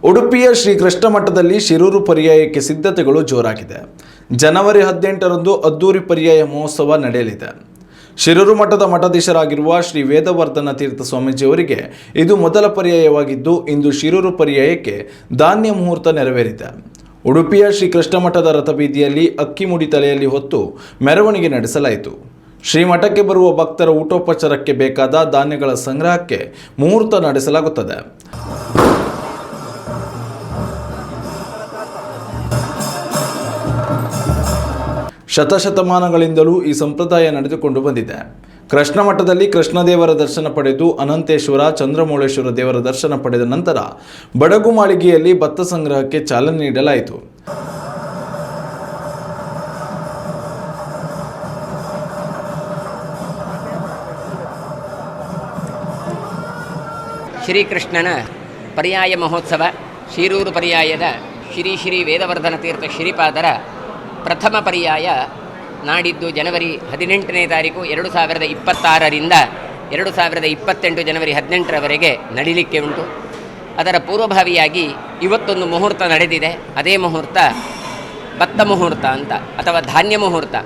ಉಡುಪಿಯ ಶ್ರೀ ಕೃಷ್ಣ ಮಠದಲ್ಲಿ ಶಿರೂರು ಪರ್ಯಾಯಕ್ಕೆ ಸಿದ್ಧತೆಗಳು ಜೋರಾಗಿದೆ. ಜನವರಿ 18ರಂದು ಅದ್ದೂರಿ ಪರ್ಯಾಯ ಮಹೋತ್ಸವ ನಡೆಯಲಿದೆ. ಶಿರೂರು ಮಠದ ಮಠಾಧೀಶರಾಗಿರುವ ಶ್ರೀ ವೇದವರ್ಧನ ತೀರ್ಥ ಸ್ವಾಮೀಜಿಯವರಿಗೆ ಇದು ಮೊದಲ ಪರ್ಯಾಯವಾಗಿದ್ದು, ಇಂದು ಶಿರೂರು ಪರ್ಯಾಯಕ್ಕೆ ಧಾನ್ಯ ಮುಹೂರ್ತ ನೆರವೇರಿದೆ. ಉಡುಪಿಯ ಶ್ರೀ ಕೃಷ್ಣ ಮಠದ ರಥಬೀದಿಯಲ್ಲಿ ಅಕ್ಕಿ ಮುಡಿ ತಲೆಯಲ್ಲಿ ಹೊತ್ತು ಮೆರವಣಿಗೆ ನಡೆಸಲಾಯಿತು. ಶ್ರೀಮಠಕ್ಕೆ ಬರುವ ಭಕ್ತರ ಊಟೋಪಚಾರಕ್ಕೆ ಬೇಕಾದ ಧಾನ್ಯಗಳ ಸಂಗ್ರಹಕ್ಕೆ ಮುಹೂರ್ತ ನಡೆಸಲಾಗುತ್ತದೆ. ಶತಶತಮಾನಗಳಿಂದಲೂ ಈ ಸಂಪ್ರದಾಯ ನಡೆದುಕೊಂಡು ಬಂದಿದೆ. ಕೃಷ್ಣ ಮಠದಲ್ಲಿ ಕೃಷ್ಣದೇವರ ದರ್ಶನ ಪಡೆದು ಅನಂತೇಶ್ವರ, ಚಂದ್ರಮೌಳೇಶ್ವರ ದೇವರ ದರ್ಶನ ಪಡೆದ ನಂತರ ಬಡಗು ಮಾಳಿಗೆಯಲ್ಲಿ ಭತ್ತ ಸಂಗ್ರಹಕ್ಕೆ ಚಾಲನೆ ನೀಡಲಾಯಿತು. ಶ್ರೀಕೃಷ್ಣನ ಪರ್ಯಾಯ ಮಹೋತ್ಸವ ಶಿರೂರು ಪರ್ಯಾಯದ ಶ್ರೀ ಶ್ರೀ ವೇದವರ್ಧನ ತೀರ್ಥ ಶ್ರೀಪಾದರ ಪ್ರಥಮ ಪರ್ಯಾಯ ನಾಡಿದ್ದು ಜನವರಿ 18ನೇ ತಾರೀಕು 2026ರಿಂದ 2028 ಜನವರಿ 18ರವರೆಗೆ ನಡೀಲಿಕ್ಕೆ ಉಂಟು. ಅದರ ಪೂರ್ವಭಾವಿಯಾಗಿ ಇವತ್ತೊಂದು ಮುಹೂರ್ತ ನಡೆದಿದೆ. ಅದೇ ಮುಹೂರ್ತ ಭತ್ತ ಮುಹೂರ್ತ ಅಂತ ಅಥವಾ ಧಾನ್ಯ ಮುಹೂರ್ತ.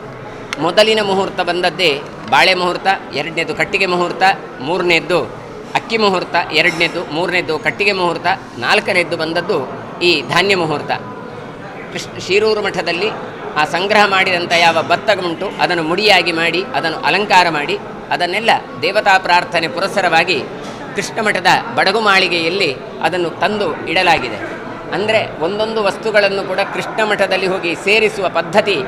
ಮೊದಲಿನ ಮುಹೂರ್ತ ಬಂದದ್ದೇ ಬಾಳೆ ಮುಹೂರ್ತ, ಎರಡನೇದು ಕಟ್ಟಿಗೆ ಮುಹೂರ್ತ, ಮೂರನೇದ್ದು ಅಕ್ಕಿ ಮುಹೂರ್ತ, ಎರಡನೇದು, ಮೂರನೇದ್ದು ಕಟ್ಟಿಗೆ ಮುಹೂರ್ತ, ನಾಲ್ಕನೇದ್ದು ಬಂದದ್ದು ಈ ಧಾನ್ಯ ಮುಹೂರ್ತ. ಶಿರೂರು ಮಠದಲ್ಲಿ ಆ ಸಂಗ್ರಹ ಮಾಡಿದಂಥ ಯಾವ ಭತ್ತ ಉಂಟು ಅದನ್ನು ಮುಡಿಯಾಗಿ ಮಾಡಿ, ಅದನ್ನು ಅಲಂಕಾರ ಮಾಡಿ, ಅದನ್ನೆಲ್ಲ ದೇವತಾ ಪ್ರಾರ್ಥನೆ ಪುರಸ್ಸರವಾಗಿ ಕೃಷ್ಣ ಮಠದ ಬಡಗು ಮಾಳಿಗೆಯಲ್ಲಿ ಅದನ್ನು ತಂದು ಇಡಲಾಗಿದೆ. ಅಂದರೆ ಒಂದೊಂದು ವಸ್ತುಗಳನ್ನು ಕೂಡ ಕೃಷ್ಣ ಮಠದಲ್ಲಿ ಹೋಗಿ ಸೇರಿಸುವ ಪದ್ಧತಿ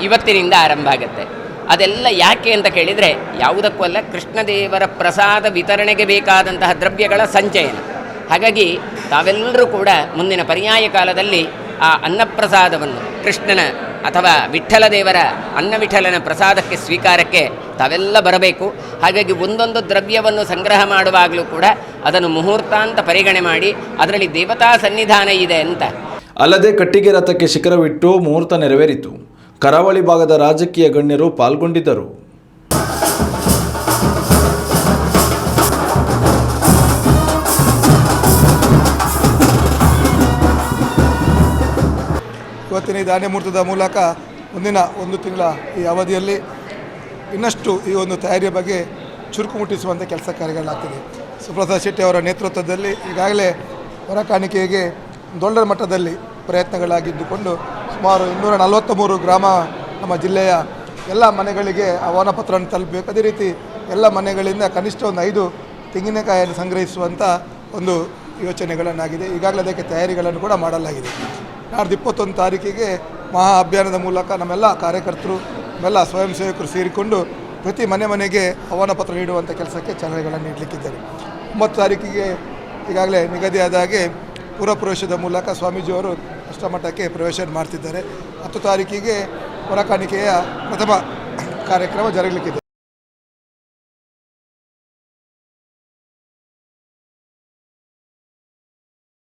ಇವತ್ತಿನಿಂದ ಆರಂಭ ಆಗುತ್ತೆ. ಅದೆಲ್ಲ ಯಾಕೆ ಅಂತ ಕೇಳಿದರೆ ಯಾವುದಕ್ಕೂ ಅಲ್ಲ, ಕೃಷ್ಣದೇವರ ಪ್ರಸಾದ ವಿತರಣೆಗೆ ಬೇಕಾದಂತಹ ದ್ರವ್ಯಗಳ ಸಂಚಯನ. ಹಾಗಾಗಿ ತಾವೆಲ್ಲರೂ ಕೂಡ ಮುಂದಿನ ಪರ್ಯಾಯ ಕಾಲದಲ್ಲಿ ಆ ಅನ್ನಪ್ರಸಾದವನ್ನು ಕೃಷ್ಣನ ಅಥವಾ ವಿಠ್ಠಲ ದೇವರ ಅನ್ನವಿಠಲನ ಪ್ರಸಾದಕ್ಕೆ ಸ್ವೀಕಾರಕ್ಕೆ ತಾವೆಲ್ಲ ಬರಬೇಕು. ಹಾಗಾಗಿ ಒಂದೊಂದು ದ್ರವ್ಯವನ್ನು ಸಂಗ್ರಹ ಮಾಡುವಾಗಲೂ ಕೂಡ ಅದನ್ನು ಮುಹೂರ್ತ ಅಂತ ಪರಿಗಣನೆ ಮಾಡಿ ಅದರಲ್ಲಿ ದೇವತಾ ಸನ್ನಿಧಾನ ಇದೆ ಅಂತ. ಅಲ್ಲದೆ ಕಟ್ಟಿಗೆ ರಥಕ್ಕೆ ಶಿಖರವಿಟ್ಟು ಮುಹೂರ್ತ ನೆರವೇರಿತು. ಕರಾವಳಿ ಭಾಗದ ರಾಜಕೀಯ ಗಣ್ಯರು ಪಾಲ್ಗೊಂಡಿದ್ದರು. ಇವತ್ತಿನ ಈ ಧಾನ್ಯ ಮುಹೂರ್ತದ ಮೂಲಕ ಮುಂದಿನ ಒಂದು ತಿಂಗಳ ಈ ಅವಧಿಯಲ್ಲಿ ಇನ್ನಷ್ಟು ಈ ಒಂದು ತಯಾರಿಯ ಬಗ್ಗೆ ಚುರುಕು ಮುಟ್ಟಿಸುವಂಥ ಕೆಲಸ ಕಾರ್ಯಗಳಾಗ್ತಿದೆ. ಸುಪ್ರಸಾದ್ ಶೆಟ್ಟಿ ಅವರ ನೇತೃತ್ವದಲ್ಲಿ ಈಗಾಗಲೇ ಹೊರ ಕಾಣಿಕೆಗೆ ದೊಡ್ಡ ಮಟ್ಟದಲ್ಲಿ ಪ್ರಯತ್ನಗಳಾಗಿದ್ದುಕೊಂಡು ಸುಮಾರು 243 ಗ್ರಾಮ ನಮ್ಮ ಜಿಲ್ಲೆಯ ಎಲ್ಲ ಮನೆಗಳಿಗೆ ಆಹ್ವಾನ ಪತ್ರವನ್ನು ತಲುಪಬೇಕು. ಅದೇ ರೀತಿ ಎಲ್ಲ ಮನೆಗಳಿಂದ ಕನಿಷ್ಠ ಒಂದು 5 ತೆಂಗಿನಕಾಯಿಯನ್ನು ಸಂಗ್ರಹಿಸುವಂಥ ಒಂದು ಯೋಚನೆಗಳನ್ನಾಗಿದೆ. ಈಗಾಗಲೇ ಅದಕ್ಕೆ ತಯಾರಿಗಳನ್ನು ಕೂಡ ಮಾಡಲಾಗಿದೆ. ನಾಡ್ದು 21 ತಾರೀಕಿಗೆ ಮಹಾ ಅಭಿಯಾನದ ಮೂಲಕ ನಮ್ಮೆಲ್ಲ ಕಾರ್ಯಕರ್ತರು, ನಮ್ಮೆಲ್ಲ ಸ್ವಯಂ ಸೇವಕರು ಸೇರಿಕೊಂಡು ಪ್ರತಿ ಮನೆಗೆ ಆಹ್ವಾನ ಪತ್ರ ನೀಡುವಂಥ ಕೆಲಸಕ್ಕೆ ಚಾಲನೆಗಳನ್ನು ನೀಡಲಿಕ್ಕಿದ್ದಾರೆ. 9 ತಾರೀಕಿಗೆ ಈಗಾಗಲೇ ನಿಗದಿಯಾದ ಹಾಗೆ ಪುರಪ್ರವೇಶದ ಮೂಲಕ ಸ್ವಾಮೀಜಿಯವರು ಅಷ್ಟಮಠಕ್ಕೆ ಪ್ರವೇಶ ಮಾಡ್ತಿದ್ದಾರೆ. 10 ತಾರೀಕಿಗೆ ಹೊರ ಕಾಣಿಕೆಯ ಪ್ರಥಮ ಕಾರ್ಯಕ್ರಮ ಜರುಗಲಿಕ್ಕಿದೆ.